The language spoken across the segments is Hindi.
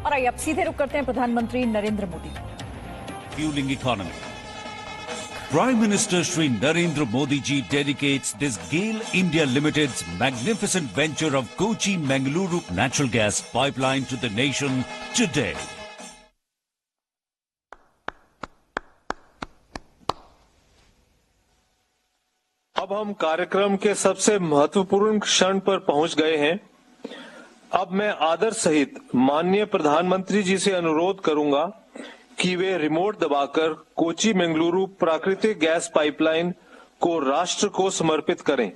और आइए अब सीधे रुक करते हैं प्रधानमंत्री Narendra Modi. Fueling economy. Prime Minister Shri Narendra Modi ji dedicates this GAIL India Limited's magnificent venture of Kochi-Mangaluru natural gas pipeline to the nation today. अब हम कार्यक्रम के सबसे महत्वपूर्ण क्षण पर पहुंच गए हैं। अब मैं आदर सहित माननीय प्रधानमंत्री जी से अनुरोध करूंगा कि वे रिमोट दबाकर कोची मंगलुरु प्राकृतिक गैस पाइपलाइन को राष्ट्र को समर्पित करें।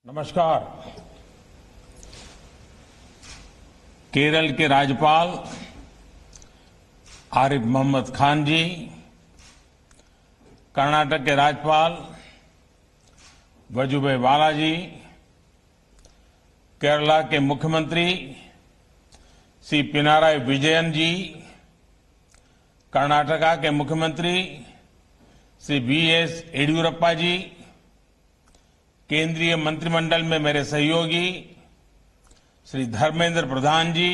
नमस्कार। केरल के राज्यपाल आरिफ मोहम्मद खान जी, कर्नाटक के राज्यपाल वजुभाई वाला जी, केरला के मुख्यमंत्री श्री पिनाराई विजयन जी, कर्नाटका के मुख्यमंत्री श्री बीएस येदियुरप्पा जी, केंद्रीय मंत्रिमंडल में मेरे सहयोगी श्री धर्मेंद्र प्रधान जी,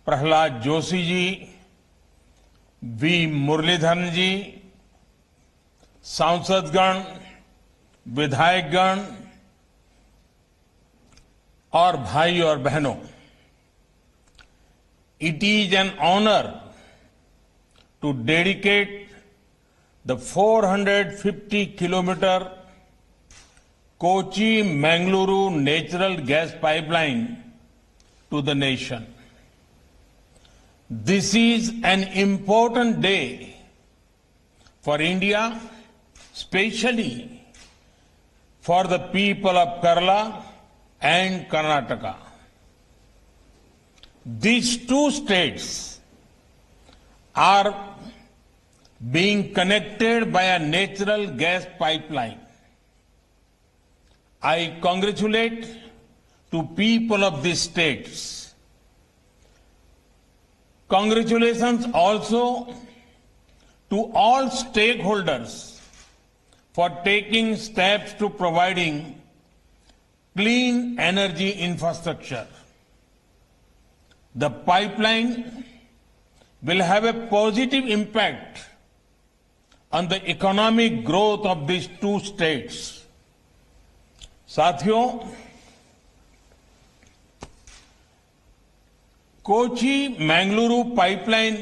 प्रहलाद जोशी जी, वी मुरलीधरन जी, सांसदगण, विधायकगण और भाई और बहनों, it is an honour to dedicate the 450 kilometre Kochi Mangaluru natural gas pipeline to the nation. This is an important day for India, especially for the people of Kerala and Karnataka. These two states are being connected by a natural gas pipeline. I congratulate to people of these states. Congratulations also to all stakeholders for taking steps to providing clean energy infrastructure. The pipeline will have a positive impact on the economic growth of these two states. साथियों, कोची मंगलुरु पाइपलाइन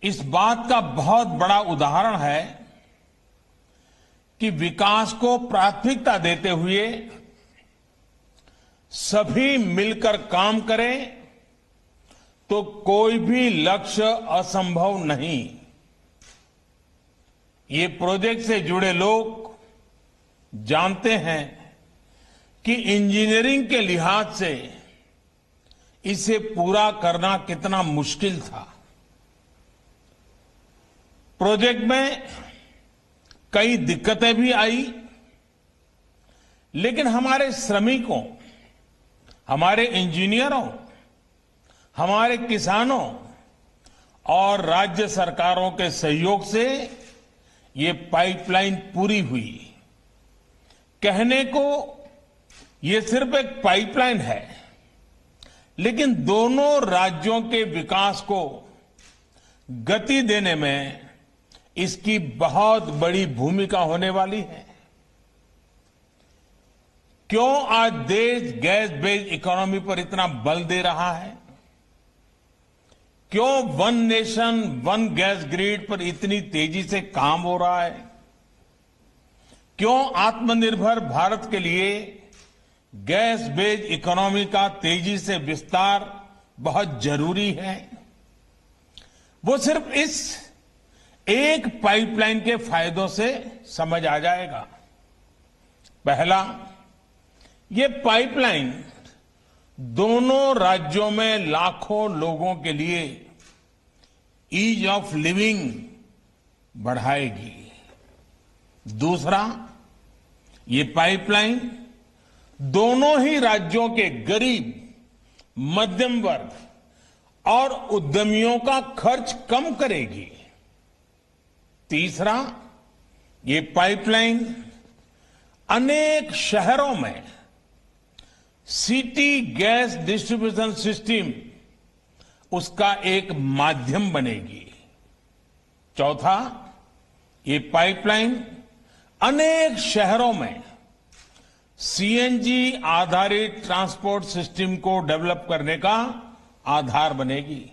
इस बात का बहुत बड़ा उदाहरण है कि विकास को प्राथमिकता देते हुए सभी मिलकर काम करें तो कोई भी लक्ष्य असंभव नहीं। ये प्रोजेक्ट से जुड़े लोग जानते हैं कि इंजीनियरिंग के लिहाज से इसे पूरा करना कितना मुश्किल था। प्रोजेक्ट में कई दिक्कतें भी आई, लेकिन हमारे श्रमिकों, हमारे इंजीनियरों, हमारे किसानों और राज्य सरकारों के सहयोग से ये पाइपलाइन पूरी हुई। कहने को ये सिर्फ एक पाइपलाइन है, लेकिन दोनों राज्यों के विकास को गति देने में इसकी बहुत बड़ी भूमिका होने वाली है। क्यों आज देश गैस बेस्ड इकोनॉमी पर इतना बल दे रहा है? क्यों one nation one gas grid पर इतनी तेजी से काम हो रहा है? क्यों आत्मनिर्भर भारत के लिए गैस बेस्ड इकोनॉमी का तेजी से विस्तार बहुत जरूरी है? वो सिर्फ इस एक पाइपलाइन के फायदों से समझ आ जाएगा। पहला, ये पाइपलाइन दोनों राज्यों में लाखों लोगों के लिए ईज ऑफ लिविंग बढ़ाएगी। दूसरा, ये पाइपलाइन दोनों ही राज्यों के गरीब, मध्यम वर्ग और उद्यमियों का खर्च कम करेगी। तीसरा, ये पाइपलाइन अनेक शहरों में सिटी गैस डिस्ट्रीब्यूशन सिस्टम उसका एक माध्यम बनेगी। चौथा, ये पाइपलाइन अनेक शहरों में सीएनजी आधारित ट्रांसपोर्ट सिस्टम को डेवलप करने का आधार बनेगी।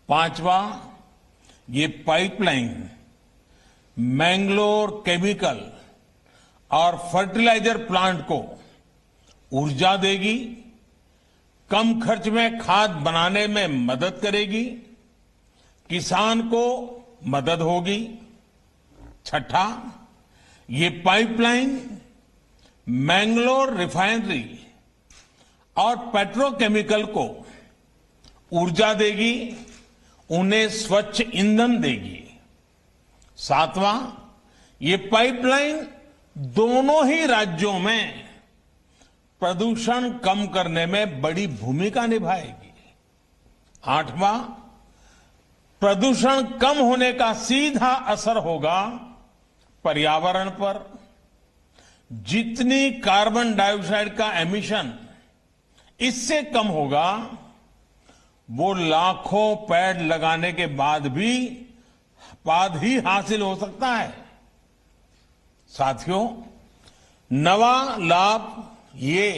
पांचवा, ये पाइपलाइन मैंगलोर केमिकल और फर्टिलाइजर प्लांट को ऊर्जा देगी, कम खर्च में खाद बनाने में मदद करेगी, किसान को मदद होगी। छठा, ये पाइपलाइन मैंगलोर रिफाइनरी और पेट्रोकेमिकल को ऊर्जा देगी, उन्हें स्वच्छ ईंधन देगी। सातवां, ये पाइपलाइन दोनों ही राज्यों में प्रदूषण कम करने में बड़ी भूमिका निभाएगी। आठवां, प्रदूषण कम होने का सीधा असर होगा पर्यावरण पर। जितनी कार्बन डाइऑक्साइड का एमिशन इससे कम होगा, वो लाखों पेड़ लगाने के बाद ही हासिल हो सकता है। साथियों, नवा लाभ ये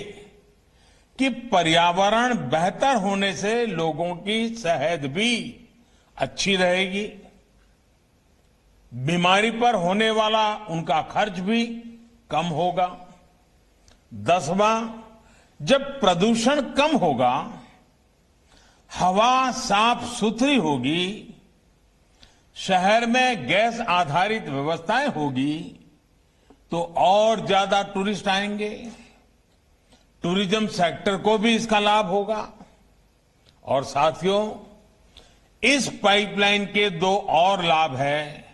कि पर्यावरण बेहतर होने से लोगों की सेहत भी अच्छी रहेगी, बीमारी पर होने वाला उनका खर्च भी कम होगा। 10वां, जब प्रदूषण कम होगा, हवा साफ सुथरी होगी, शहर में गैस आधारित व्यवस्थाएं होगी, तो और ज्यादा टूरिस्ट आएंगे, टूरिज्म सेक्टर को भी इसका लाभ होगा। और साथियों, इस पाइपलाइन के दो और लाभ हैं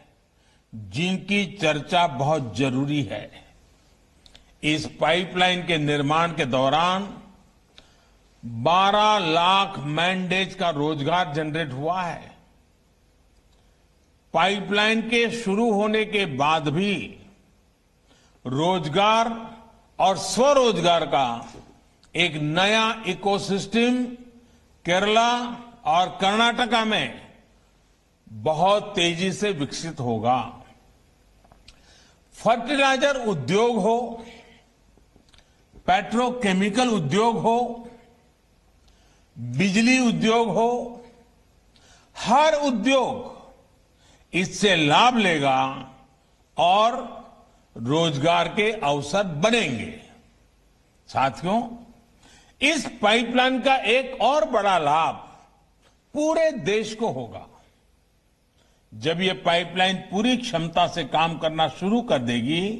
जिनकी चर्चा बहुत जरूरी है। इस पाइपलाइन के निर्माण के दौरान 12 लाख मैन डेज का रोजगार जनरेट हुआ है। पाइपलाइन के शुरू होने के बाद भी रोजगार और स्वरोजगार का एक नया इकोसिस्टम केरला और कर्नाटका में बहुत तेजी से विकसित होगा। फर्टिलाइजर उद्योग हो, पेट्रोकेमिकल उद्योग हो, बिजली उद्योग हो, हर उद्योग इससे लाभ लेगा और रोजगार के अवसर बनेंगे। साथियों, इस पाइपलाइन का एक और बड़ा लाभ पूरे देश को होगा। जब ये पाइपलाइन पूरी क्षमता से काम करना शुरू कर देगी,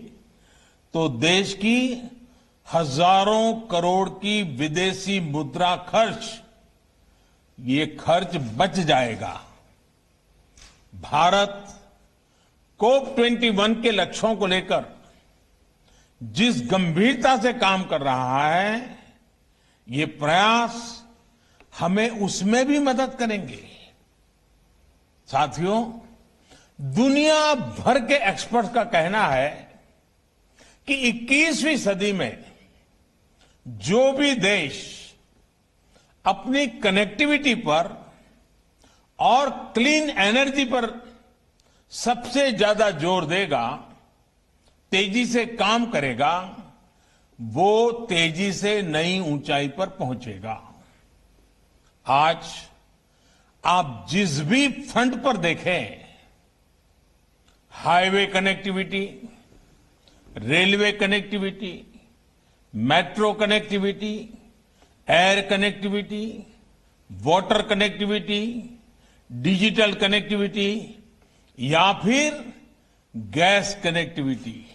तो देश की हजारों करोड़ की विदेशी मुद्रा ये खर्च बच जाएगा। भारत COP21 के लक्ष्यों को लेकर जिस गंभीरता से काम कर रहा है, ये प्रयास हमें उसमें भी मदद करेंगे। साथियों, दुनिया भर के एक्सपर्ट्स का कहना है कि 21वीं सदी में जो भी देश अपनी कनेक्टिविटी पर और क्लीन एनर्जी पर सबसे ज्यादा जोर देगा, तेजी से काम करेगा, वो तेजी से नई ऊंचाई पर पहुंचेगा। आज आप जिस भी फ्रंट पर देखें, highway connectivity, railway connectivity, metro connectivity, air connectivity, water connectivity, digital connectivity या फिर गैस कनेक्टिविटी,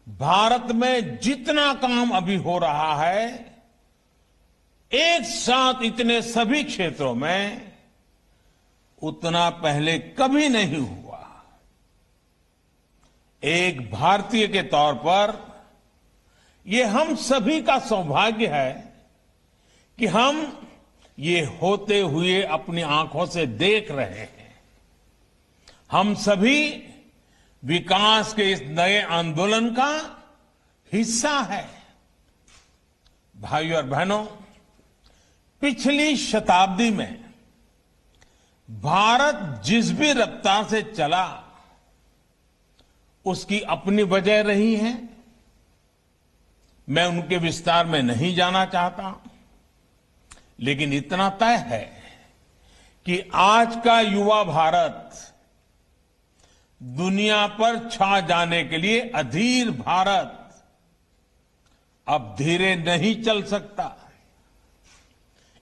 भारत में जितना काम अभी हो रहा है, एक साथ इतने सभी क्षेत्रों में उतना पहले कभी नहीं हुआ। एक भारतीय के तौर पर यह हम सभी का सौभाग्य है कि हम ये होते हुए अपनी आंखों से देख रहे हैं। हम सभी विकास के इस नए आंदोलन का हिस्सा है। भाइयों और बहनों, पिछली शताब्दी में भारत जिस भी रफ्तार से चला, उसकी अपनी वजह रही है। मैं उनके विस्तार में नहीं जाना चाहता, लेकिन इतना तय है कि आज का युवा भारत दुनिया पर छा जाने के लिए अधीर भारत अब धीरे नहीं चल सकता।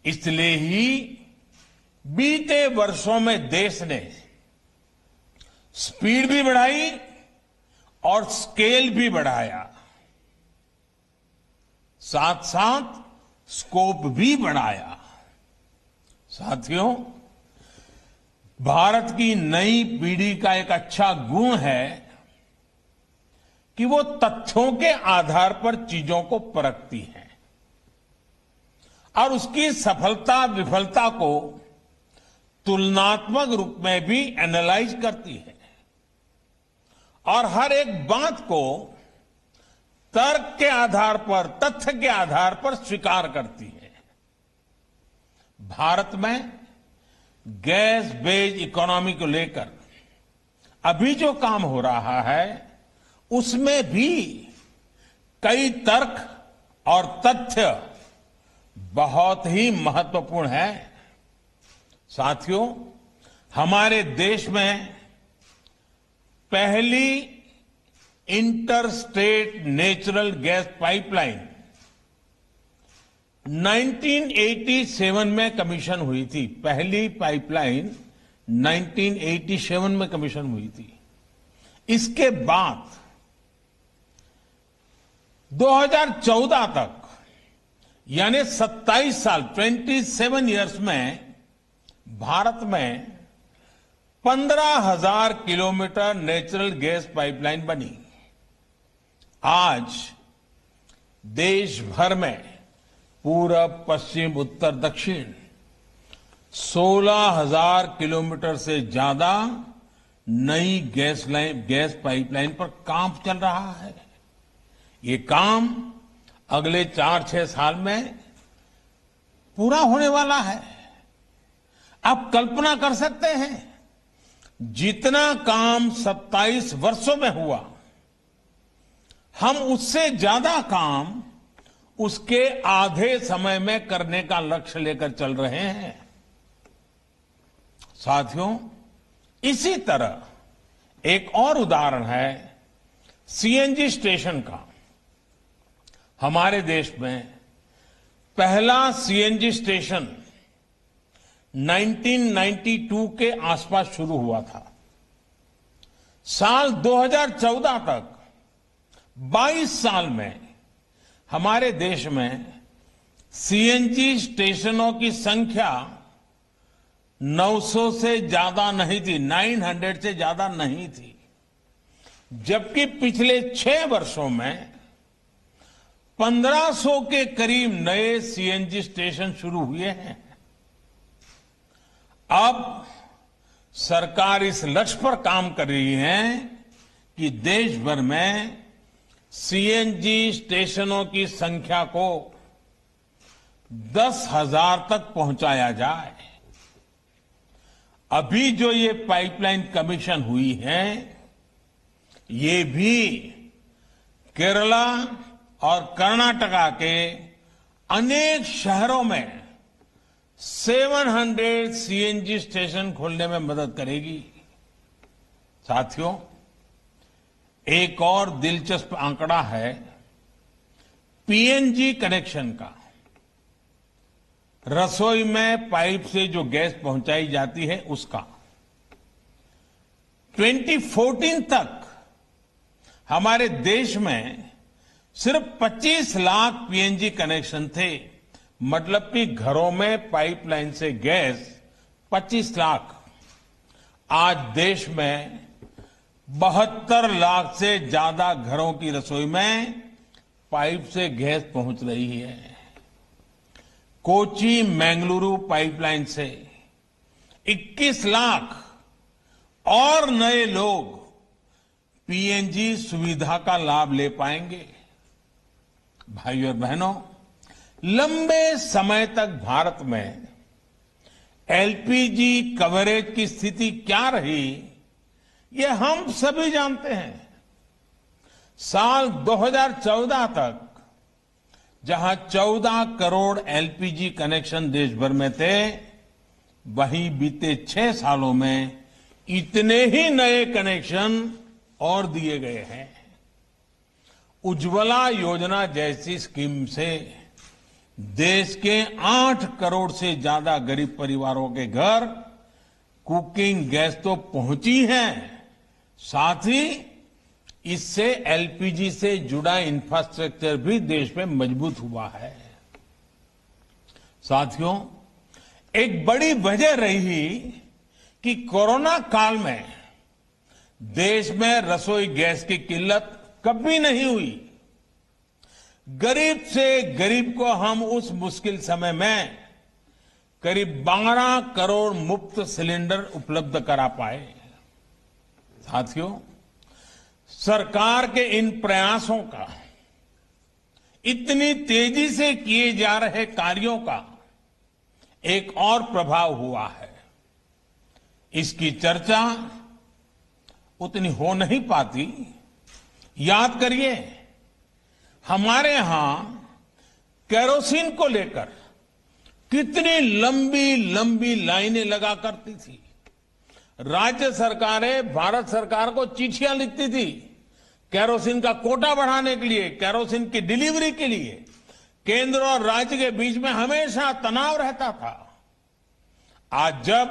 इसलिए ही बीते वर्षों में देश ने स्पीड भी बढ़ाई और स्केल भी बढ़ाया, साथ साथ स्कोप भी बढ़ाया। साथियों, भारत की नई पीढ़ी का एक अच्छा गुण है कि वो तथ्यों के आधार पर चीजों को परखती है और उसकी सफलता विफलता को तुलनात्मक रूप में भी एनालाइज करती है और हर एक बात को तर्क के आधार पर, तथ्य के आधार पर स्वीकार करती है। भारत में गैस बेस्ड इकोनॉमी को लेकर अभी जो काम हो रहा है, उसमें भी कई तर्क और तथ्य बहुत ही महत्वपूर्ण है। साथियों, हमारे देश में पहली inter state natural gas pipeline 1987 में कमीशन हुई थी। पहली पाइपलाइन 1987 में कमीशन हुई थी। इसके बाद 2014 तक, यानी 27 साल, 27 इयर्स में भारत में 15,000 किलोमीटर नेचुरल गैस पाइपलाइन बनी। आज देश भर में पूरब, पश्चिम, उत्तर, दक्षिण 16,000 किलोमीटर से ज्यादा नई गैस पाइपलाइन पर काम चल रहा है। ये काम अगले 4-6 साल में पूरा होने वाला है। आप कल्पना कर सकते हैं, जितना काम 27 वर्षों में हुआ, हम उससे ज्यादा काम उसके आधे समय में करने का लक्ष्य लेकर चल रहे हैं। साथियों, इसी तरह एक और उदाहरण है सीएनजी स्टेशन का। हमारे देश में पहला सीएनजी स्टेशन 1992 के आसपास शुरू हुआ था। साल 2014 तक 22 साल में हमारे देश में सीएनजी स्टेशनों की संख्या 900 से ज्यादा नहीं थी, 900 से ज्यादा नहीं थी। जबकि पिछले 6 वर्षों में 1500 के करीब नए सीएनजी स्टेशन शुरू हुए हैं। अब सरकार इस लक्ष्य पर काम कर रही है कि देश भर में सीएनजी स्टेशनों की संख्या को 10,000 तक पहुंचाया जाए। अभी जो ये पाइपलाइन कमीशन हुई है, ये भी केरला और कर्नाटका के अनेक शहरों में 700 सीएनजी स्टेशन खोलने में मदद करेगी। साथियों, एक और दिलचस्प आंकड़ा है पीएनजी कनेक्शन का। रसोई में पाइप से जो गैस पहुंचाई जाती है उसका 2014 तक हमारे देश में सिर्फ 25 लाख पीएनजी कनेक्शन थे। मतलब कि घरों में पाइपलाइन से गैस 25 लाख। आज देश में 72 लाख से ज्यादा घरों की रसोई में पाइप से गैस पहुंच रही है। कोची मैंगलुरु पाइपलाइन से 21 लाख और नए लोग पीएनजी सुविधा का लाभ ले पाएंगे। भाइयों और बहनों, लंबे समय तक भारत में एलपीजी कवरेज की स्थिति क्या रही, ये हम सभी जानते हैं। साल 2014 तक जहां 14 करोड़ एलपीजी कनेक्शन देश भर में थे, वहीं बीते 6 सालों में इतने ही नए कनेक्शन और दिए गए हैं। उज्ज्वला योजना जैसी स्कीम से देश के 8 करोड़ से ज्यादा गरीब परिवारों के घर कुकिंग गैस तो पहुंची है, साथ ही इससे एलपीजी से जुड़ा इंफ्रास्ट्रक्चर भी देश में मजबूत हुआ है। साथियों, एक बड़ी वजह रही कि कोरोना काल में देश में रसोई गैस की किल्लत कभी नहीं हुई। गरीब से गरीब को हम उस मुश्किल समय में करीब 12 करोड़ मुफ्त सिलेंडर उपलब्ध करा पाए। साथियों, सरकार के इन प्रयासों का, इतनी तेजी से किए जा रहे कार्यों का एक और प्रभाव हुआ है। इसकी चर्चा उतनी हो नहीं पाती। याद करिए, हमारे यहां केरोसिन को लेकर कितनी लंबी लंबी लाइनें लगा करती थी। राज्य सरकारें भारत सरकार को चिट्ठियां लिखती थी केरोसिन का कोटा बढ़ाने के लिए, केरोसिन की डिलीवरी के लिए। केंद्र और राज्य के बीच में हमेशा तनाव रहता था। आज जब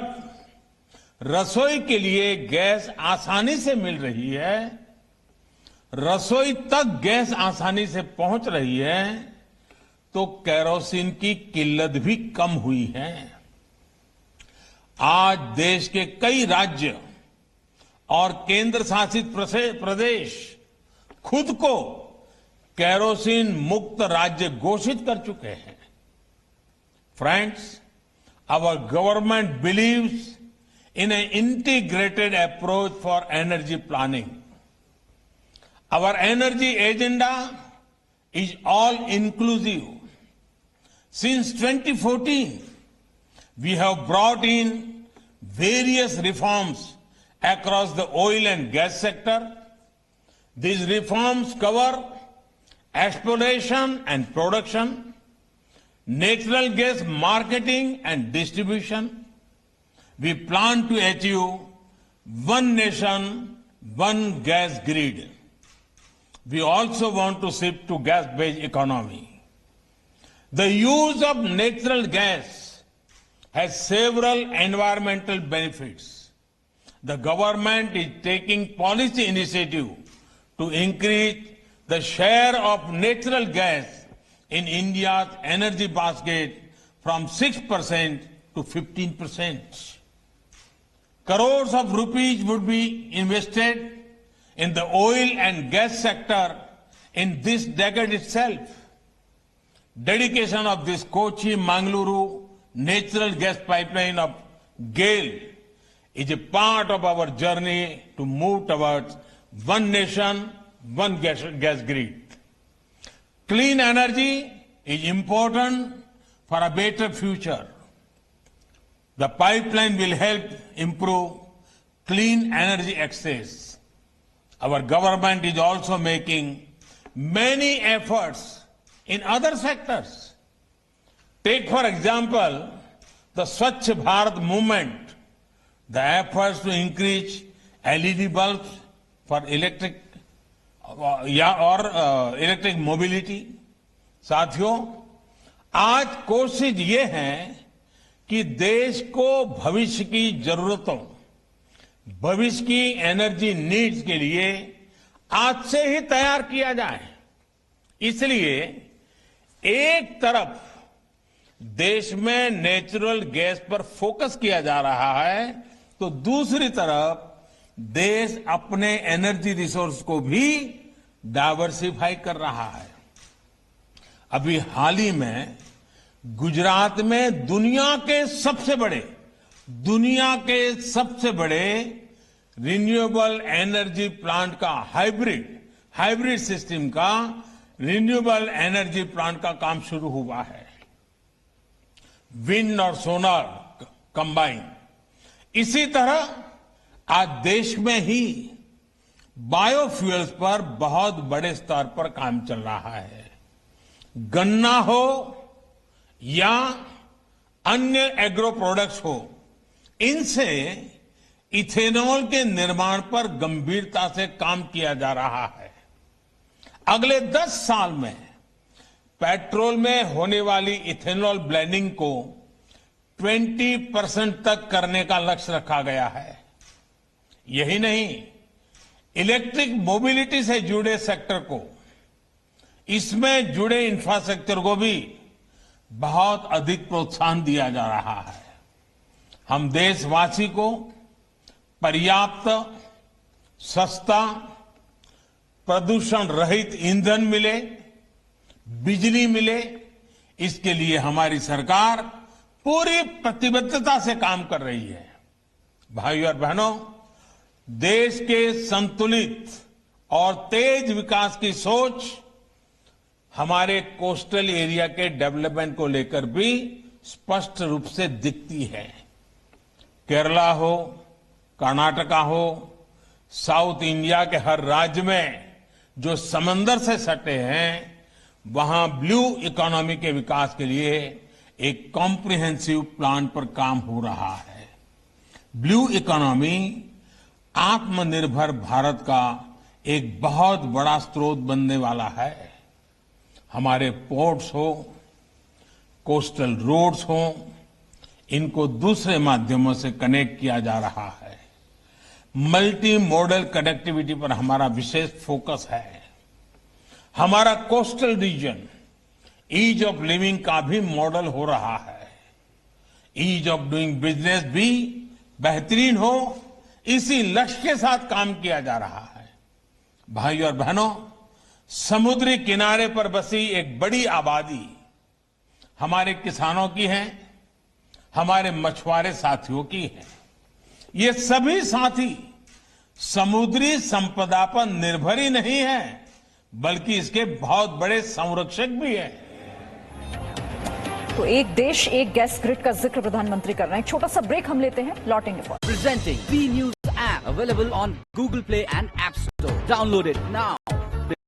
रसोई के लिए गैस आसानी से मिल रही है, रसोई तक गैस आसानी से पहुंच रही है, तो केरोसिन की किल्लत भी कम हुई है। आज देश के कई राज्य और केंद्र शासित प्रदेश खुद को केरोसिन मुक्त राज्य घोषित कर चुके हैं। Friends, our government believes in an integrated approach for energy planning. Our energy agenda is all inclusive. Since 2014, we have brought in various reforms across the oil and gas sector. These reforms cover exploration and production, natural gas marketing and distribution. We plan to achieve one nation, one gas grid. We also want to shift to gas-based economy. The use of natural gas has several environmental benefits. The government is taking policy initiative to increase the share of natural gas in India's energy basket from 6% to 15%. Crores of rupees would be invested in the oil and gas sector in this decade itself. Dedication of this Kochi-Mangaluru natural gas pipeline of GAIL is a part of our journey to move towards one nation, one gas grid. Clean energy is important for a better future. The pipeline will help improve clean energy access. Our government is also making many efforts in other sectors. Take, for example, the Swachh Bharat movement, the efforts to increase LED bulbs for electric electric mobility. साथियों, आज कोशिश ये है कि देश को भविष्य की जरूरतों, भविष्य की एनर्जी नीड्स के लिए आज से ही तैयार किया जाए। इसलिए एक तरफ देश में नेचुरल गैस पर फोकस किया जा रहा है, तो दूसरी तरफ देश अपने एनर्जी रिसोर्स को भी डाइवर्सिफाई कर रहा है। अभी हाल ही में गुजरात में दुनिया के सबसे बड़े रिन्यूएबल एनर्जी प्लांट का हाइब्रिड सिस्टम का रिन्यूएबल एनर्जी प्लांट का काम शुरू हुआ है। विंड और सोलर कंबाइन। इसी तरह आज देश में ही बायोफ्यूल्स पर बहुत बड़े स्तर पर काम चल रहा है। गन्ना हो या अन्य एग्रो प्रोडक्ट्स हो, इनसे इथेनॉल के निर्माण पर गंभीरता से काम किया जा रहा है। अगले 10 साल में पेट्रोल में होने वाली इथेनॉल ब्लेंडिंग को 20% तक करने का लक्ष्य रखा गया है। यही नहीं, इलेक्ट्रिक मोबिलिटी से जुड़े सेक्टर को, इसमें जुड़े इंफ्रास्ट्रक्चर को भी बहुत अधिक प्रोत्साहन दिया जा रहा है। हम देशवासी को पर्याप्त, सस्ता, प्रदूषण रहित ईंधन मिले, बिजली मिले, इसके लिए हमारी सरकार पूरी प्रतिबद्धता से काम कर रही है। भाइयों और बहनों, देश के संतुलित और तेज विकास की सोच हमारे कोस्टल एरिया के डेवलपमेंट को लेकर भी स्पष्ट रूप से दिखती है। केरला हो, कर्नाटका हो, साउथ इंडिया के हर राज्य में जो समंदर से सटे हैं, वहां ब्लू इकोनॉमी के विकास के लिए एक कॉम्प्रिहेंसिव प्लान पर काम हो रहा है। ब्लू इकोनॉमी आत्मनिर्भर भारत का एक बहुत बड़ा स्रोत बनने वाला है। हमारे पोर्ट्स हो, कोस्टल रोड्स हो, इनको दूसरे माध्यमों से कनेक्ट किया जा रहा है। मल्टी मॉडल कनेक्टिविटी पर हमारा विशेष फोकस है। हमारा coastal region ease of living का भी मॉडल हो रहा है। ईज ऑफ डूइंग बिजनेस भी बेहतरीन हो, इसी लक्ष्य के साथ काम किया जा रहा है। भाइयों और बहनों, समुद्री किनारे पर बसी एक बड़ी आबादी हमारे किसानों की है, हमारे मछुआरे साथियों की है। ये सभी साथी समुद्री संपदा पर निर्भर ही नहीं है, बल्कि इसके बहुत बड़े संरक्षक भी हैं। तो एक देश एक गैस ग्रिड का जिक्र प्रधानमंत्री कर रहे हैं। एक छोटा सा ब्रेक हम लेते हैं, लौटेंगे। Presenting B News app available on Google Play and App Store. Download it now.